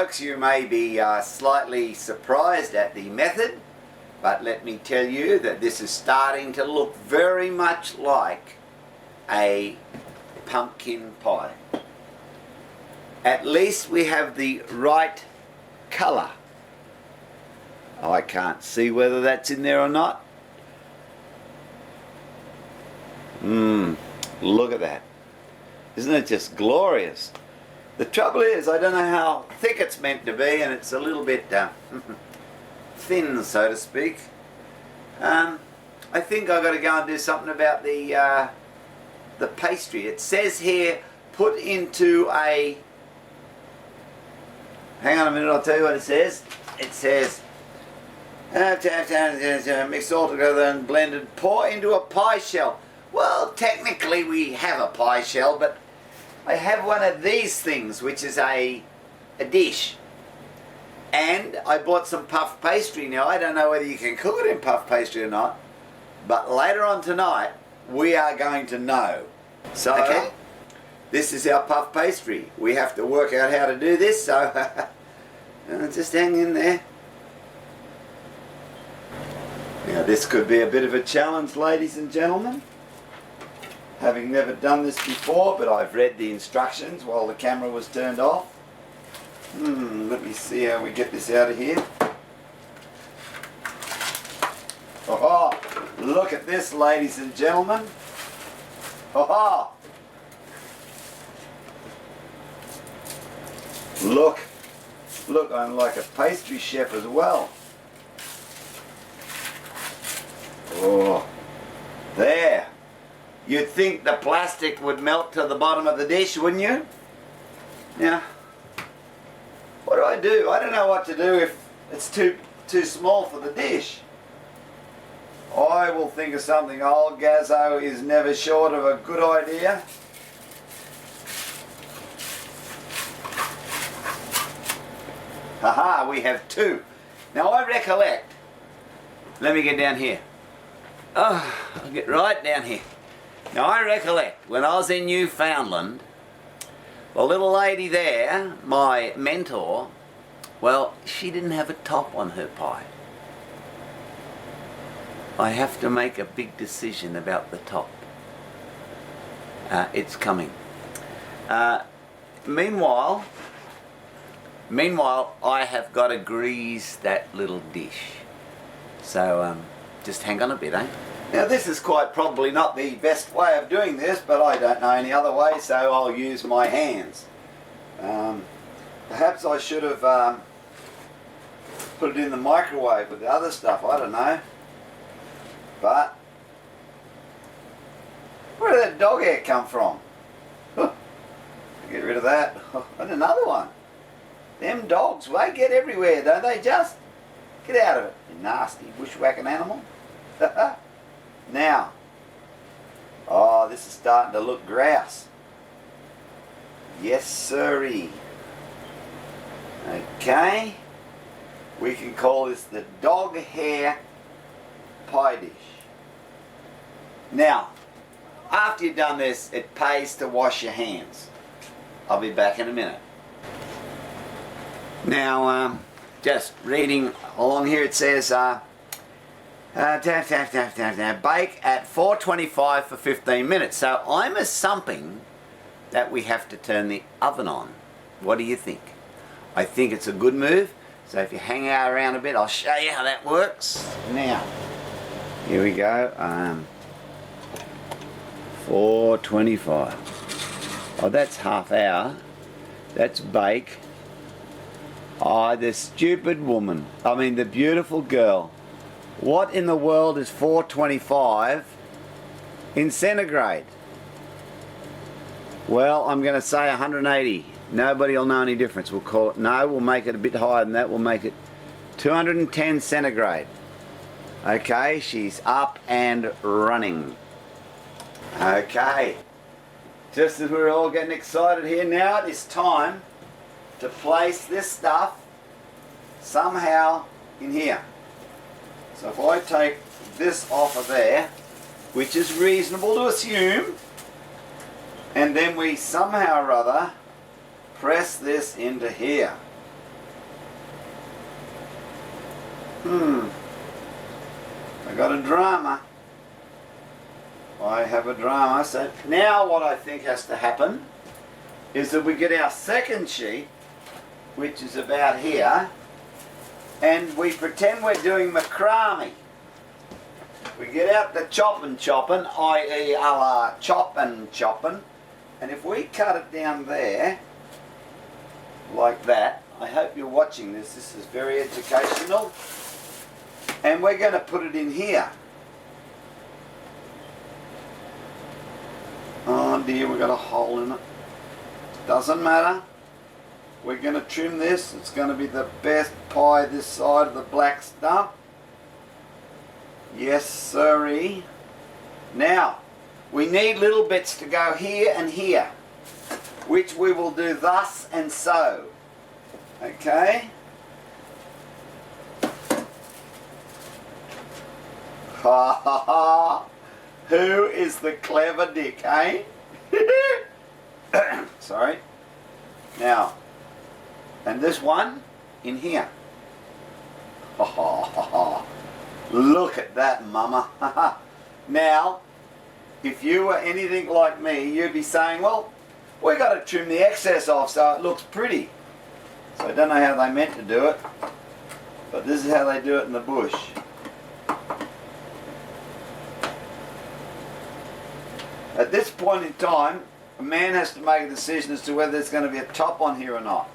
folks, you may be slightly surprised at the method, but let me tell you that this is starting to look very much like a pumpkin pie. At least we have the right colour. I can't see whether that's in there or not. Look at that. Isn't it just glorious? The trouble is, I don't know how thick it's meant to be, and it's a little bit thin, so to speak. I think I've got to go and do something about the pastry. It says here, put into a... Hang on a minute, I'll tell you what it says. It says, mix all together and blended, pour into a pie shell. Well, technically we have a pie shell, but I have one of these things, which is a dish. And I bought some puff pastry. Now, I don't know whether you can cook it in puff pastry or not, but later on tonight, we are going to know. So, okay. This is our puff pastry. We have to work out how to do this, so just hang in there. Now, this could be a bit of a challenge, ladies and gentlemen. Having never done this before, but I've read the instructions while the camera was turned off. Let me see how we get this out of here. Oh, look at this, ladies and gentlemen. Oh, look, I'm like a pastry chef as well. Oh, there. You'd think the plastic would melt to the bottom of the dish, wouldn't you? Now, what do? I don't know what to do if it's too small for the dish. I will think of something. Old Gazzo is never short of a good idea. Haha, we have two. Now I recollect. Let me get down here. Oh, I'll get right down here. Now I recollect when I was in Newfoundland, the little lady there, my mentor, well, she didn't have a top on her pie. I have to make a big decision about the top. It's coming. Meanwhile, I have got to grease that little dish. So just hang on a bit, eh? Now this is quite probably not the best way of doing this, but I don't know any other way, so I'll use my hands. Perhaps I should have put it in the microwave with the other stuff, I don't know. But, where did that dog hair come from? Get rid of that. And another one. Them dogs, they get everywhere, don't they just? Get out of it, you nasty bushwhacking animal. Now, oh, this is starting to look grouse. Yes, sirree. Okay, we can call this the dog hair pie dish. Now, after you've done this, it pays to wash your hands. I'll be back in a minute. Now, just reading along here, it says, bake at 425 for 15 minutes. So I'm assuming that we have to turn the oven on. What do you think? I think it's a good move. So if you hang out around a bit, I'll show you how that works. Now, here we go. 425. Oh, that's half hour. That's bake. Oh, the stupid woman. I mean, the beautiful girl. What in the world is 425 in centigrade? Well, I'm going to say 180. Nobody will know any difference. We'll call it, no, we'll make it a bit higher than that. We'll make it 210 centigrade. Okay, she's up and running. Okay, just as we're all getting excited here, now it is time to place this stuff somehow in here. So if I take this off of there, which is reasonable to assume, and then we somehow or other press this into here. I got a drama. I have a drama. So now what I think has to happen is that we get our second sheet, which is about here, and we pretend we're doing macrame. We get out the chopping, i.e. a la chopping, and if we cut it down there, like that, I hope you're watching this, this is very educational, and we're going to put it in here. Oh dear, we've got a hole in it. Doesn't matter. We're going to trim this. It's going to be the best pie this side of the black stump. Yes, sirree. Now, we need little bits to go here and here, which we will do thus and so. Okay? Ha ha ha! Who is the clever dick, eh? Sorry. Now, and this one in here. Ha ha ha ha. Look at that, mama. Now, if you were anything like me, you'd be saying, well, we got to trim the excess off so it looks pretty. So I don't know how they meant to do it, but this is how they do it in the bush. At this point in time, a man has to make a decision as to whether there's going to be a top on here or not.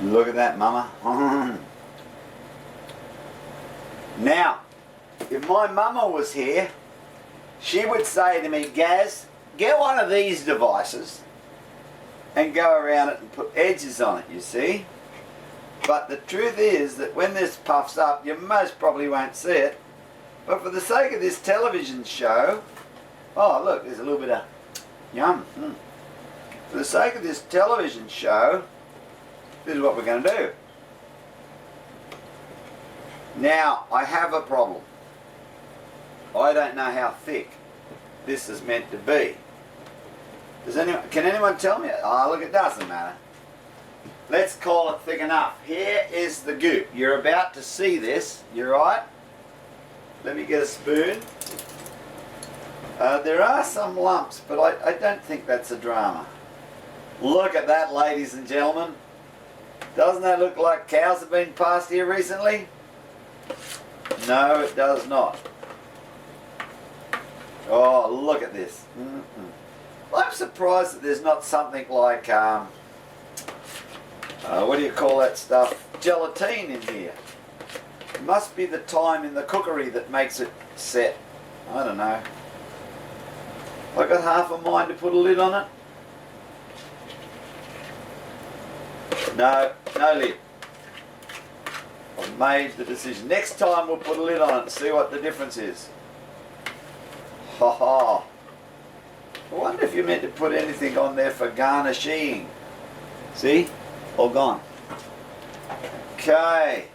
Look at that, mama. Now, if my mama was here, she would say to me, Gaz, get one of these devices and go around it and put edges on it, you see. But the truth is that when this puffs up, you most probably won't see it. But for the sake of this television show, oh look, there's a little bit of yum. For the sake of this television show, this is what we're going to do. Now, I have a problem. I don't know how thick this is meant to be. Can anyone tell me? Oh, look, it doesn't matter. Let's call it thick enough. Here is the goop. You're about to see this. You right? Let me get a spoon. There are some lumps, but I don't think that's a drama. Look at that, ladies and gentlemen. Doesn't that look like cows have been passed here recently? No, it does not. Oh, look at this. I'm surprised that there's not something like, what do you call that stuff? Gelatine in here. It must be the time in the cookery that makes it set. I don't know. I got half a mind to put a lid on it. No, no lid. I've made the decision. Next time we'll put a lid on it and see what the difference is. Ha ha. I wonder if you're meant to put anything on there for garnishing. See? All gone. Okay.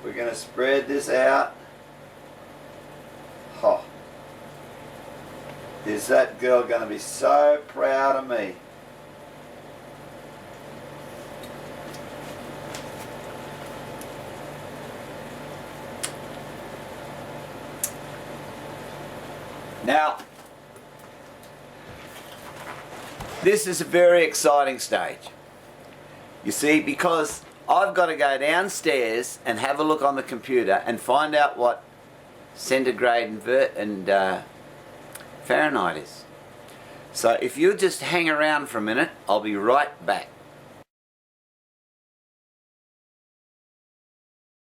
We're going to spread this out. Ha. Is that girl going to be so proud of me? Now, this is a very exciting stage. You see, because I've got to go downstairs and have a look on the computer and find out what centigrade and Fahrenheit is. So if you just hang around for a minute, I'll be right back.